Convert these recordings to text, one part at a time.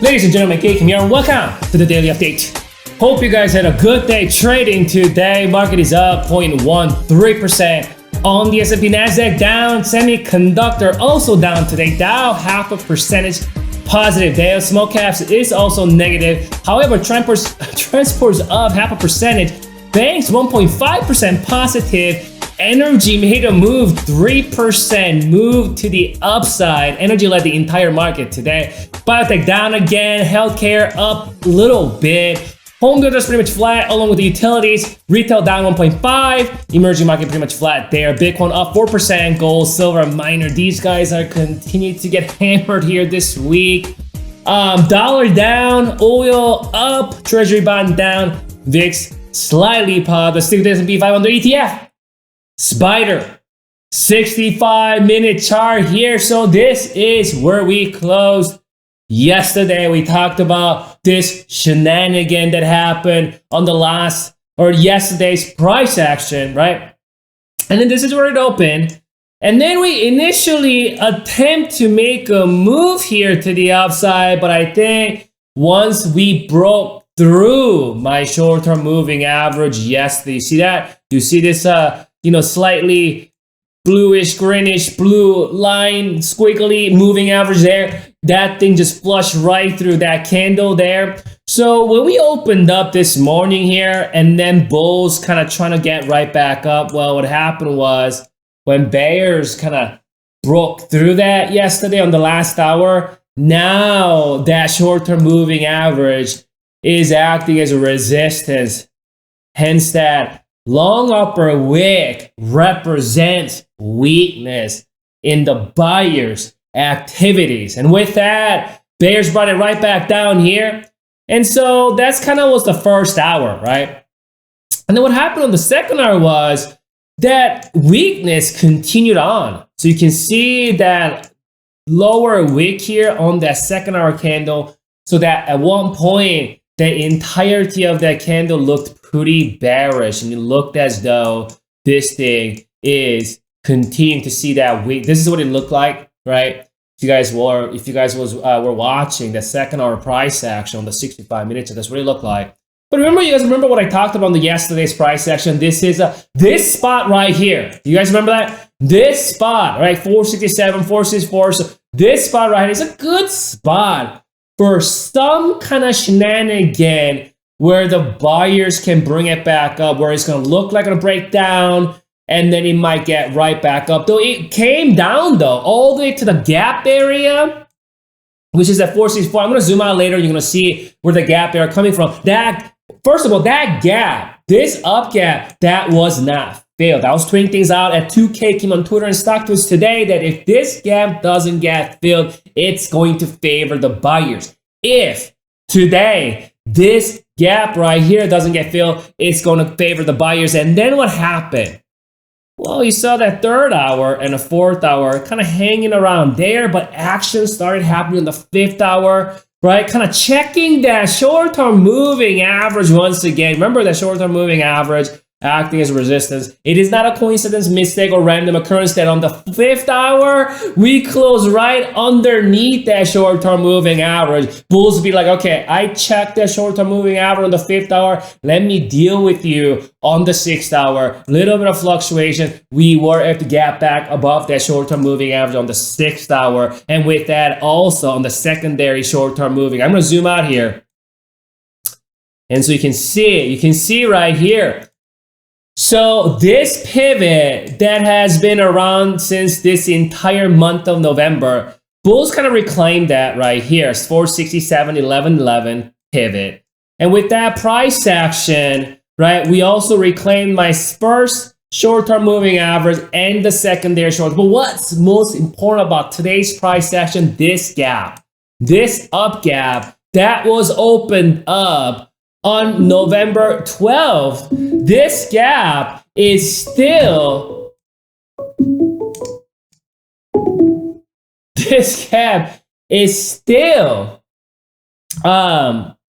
Ladies and gentlemen, Kim here, and welcome to the Daily Update. Hope you guys had a good day trading today. Market is up 0.13% on the S&P. Nasdaq down. Semiconductor also down today. Dow 0.5% positive. Dow small caps is also negative. However, transports up 0.5%. Banks 1.5% positive. Energy made a move, 3% move to the upside. Energy led the entire market today. Biotech down again. Healthcare up a little bit. Home builders pretty much flat along with the utilities. Retail down 1.5. Emerging market pretty much flat there. Bitcoin up 4%. Gold, silver, minor. These guys are continuing to get hammered here this week. Dollar down. Oil up. Treasury bond down. VIX slightly positive. Stick with the S&P 500 ETF. Spider, 65-minute chart here. So this is where we closed yesterday. We talked about this shenanigan that happened on yesterday's price action, right? And then this is where it opened. And then we initially attempt to make a move here to the upside, but I think once we broke through my short-term moving average yesterday, you see that? You see this slightly bluish, greenish, blue line, squiggly moving average there. That thing just flushed right through that candle there. So when we opened up this morning here and then bulls kind of trying to get right back up, well, what happened was when bears kind of broke through that yesterday on the last hour, now that short-term moving average is acting as a resistance. Hence that long upper wick represents weakness in the buyers' activities. And with that, bears brought it right back down here. And so that's kind of was the first hour, right? And then what happened on the second hour was that weakness continued on. So you can see that lower wick here on that second hour candle. So that at one point, the entirety of that candle looked pretty bearish, and it looked as though this thing is continuing to see that weak. This is what it looked like, right? If you guys were watching the second hour price action on the 65 minutes, that's what it looked like. But you guys remember what I talked about on the yesterday's price action? This is this spot right here. Do you guys remember that? This spot, right? 467, 464. So this spot right here is a good spot for some kind of shenanigan where the buyers can bring it back up, where it's going to look like a breakdown, and then it might get right back up. Though it came down, though, all the way to the gap area, which is at 464. I'm going to zoom out later. You're going to see where the gap area coming from. First of all, that gap, this up gap, that was not filled. I was tweeting things out at 2K Kim on Twitter and StockTwits today that if this gap doesn't get filled, it's going to favor the buyers. If today this gap right here doesn't get filled, it's going to favor the buyers. And then what happened? Well, you saw that third hour and the fourth hour kind of hanging around there, but action started happening in the fifth hour, right? Kind of checking that short-term moving average once again. Remember that short-term moving average acting as resistance. It is not a coincidence, mistake, or random occurrence that on the fifth hour, we close right underneath that short-term moving average. Bulls will be like, okay, I checked that short-term moving average on the fifth hour. Let me deal with you on the sixth hour. Little bit of fluctuation. We were able to gap back above that short-term moving average on the sixth hour. And with that, also on the secondary short-term moving. I'm going to zoom out here. And so you can see right here. So this pivot that has been around since this entire month of November, bulls kind of reclaimed that right here. It's 467, 1111 pivot. And with that price action, right, we also reclaimed my first short-term moving average and the secondary short. But what's most important about today's price action? This gap, this up gap that was opened up on November 12th, this gap is still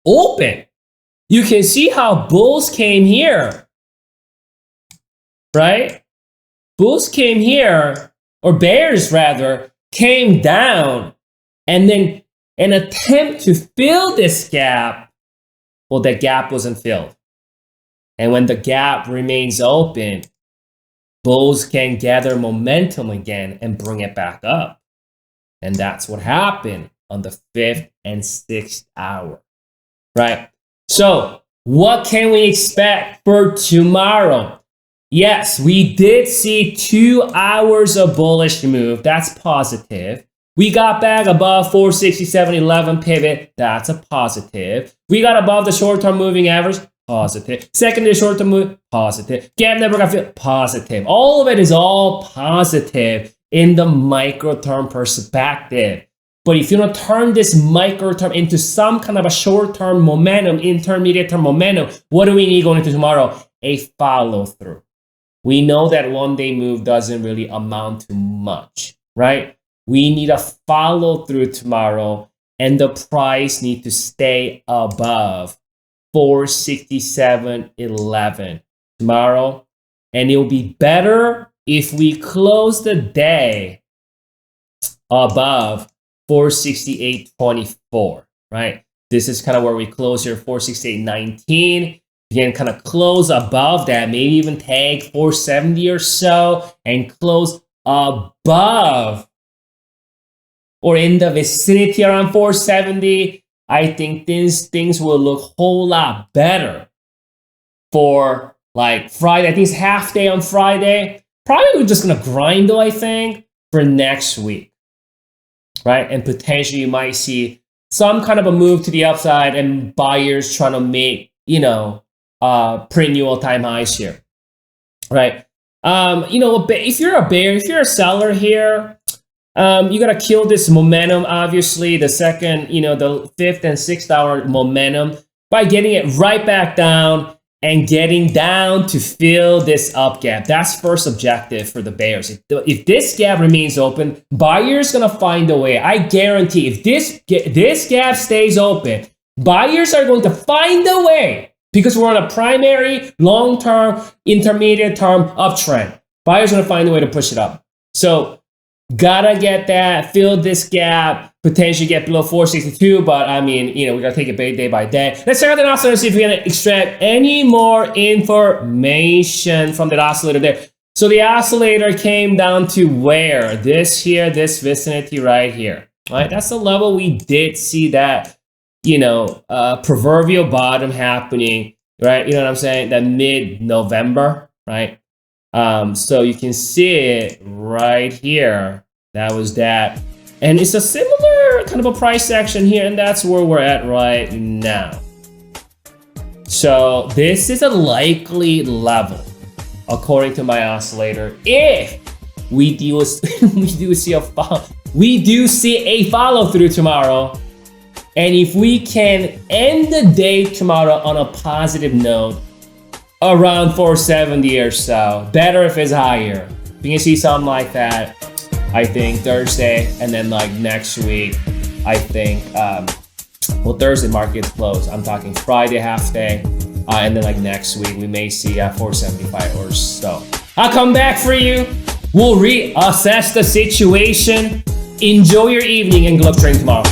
open. You can see how bulls came here, right? Bulls came here, or bears rather, came down and then and attempt to fill this gap, well, the gap wasn't filled. And when the gap remains open, bulls can gather momentum again and bring it back up. And that's what happened on the 5th and 6th hour, right? So what can we expect for tomorrow? Yes, we did see 2 hours of bullish move. That's positive. We got back above 467.11 pivot. That's a positive. We got above the short-term moving average. Positive. Secondary short-term move. Positive. Gap never got filled. Positive. All of it is all positive in the micro-term perspective. But if you don't turn this micro-term into some kind of a short-term momentum, intermediate-term momentum, what do we need going into tomorrow? A follow-through. We know that one-day move doesn't really amount to much, right? We need a follow-through tomorrow, and the price needs to stay above 467.11 tomorrow. And it'll be better if we close the day above 468.24, right? This is kind of where we close here, 468.19. Again, kind of close above that, maybe even tag 470 or so, and close above or in the vicinity around 470. I think things will look a whole lot better for like Friday. I think it's half day on Friday. Probably we're just gonna grind though, I think, for next week, right? And potentially you might see some kind of a move to the upside and buyers trying to make, print new all-time highs here, right? If you're a bear, if you're a seller here, you gotta kill this momentum, obviously, the second, the 5th and 6th hour momentum by getting it right back down and getting down to fill this up gap. That's first objective for the bears. If this gap remains open, buyers gonna find a way. I guarantee if this gap stays open, buyers are going to find a way because we're on a primary, long-term, intermediate-term uptrend. Buyers are gonna find a way to push it up. So gotta get that, fill this gap, potentially get below 462, but I mean, we gotta take it day by day. Let's check out the oscillator, see if we can extract any more information from the oscillator there. So the oscillator came down to where? This here, this vicinity right here, right? That's the level we did see that, proverbial bottom happening, right? You know what I'm saying? That mid-November, right? So you can see it right here. That was that. And it's a similar kind of a price action here, and that's where we're at right now. So this is a likely level, according to my oscillator, if we do see a follow through tomorrow. And if we can end the day tomorrow on a positive note, around 470 or so. Better if it's higher. You can see something like that, I think, Thursday. And then like next week, I think, Thursday market's closed. I'm talking Friday half day. And then like next week, we may see 475 or so. I'll come back for you. We'll reassess the situation. Enjoy your evening and good luck trading tomorrow.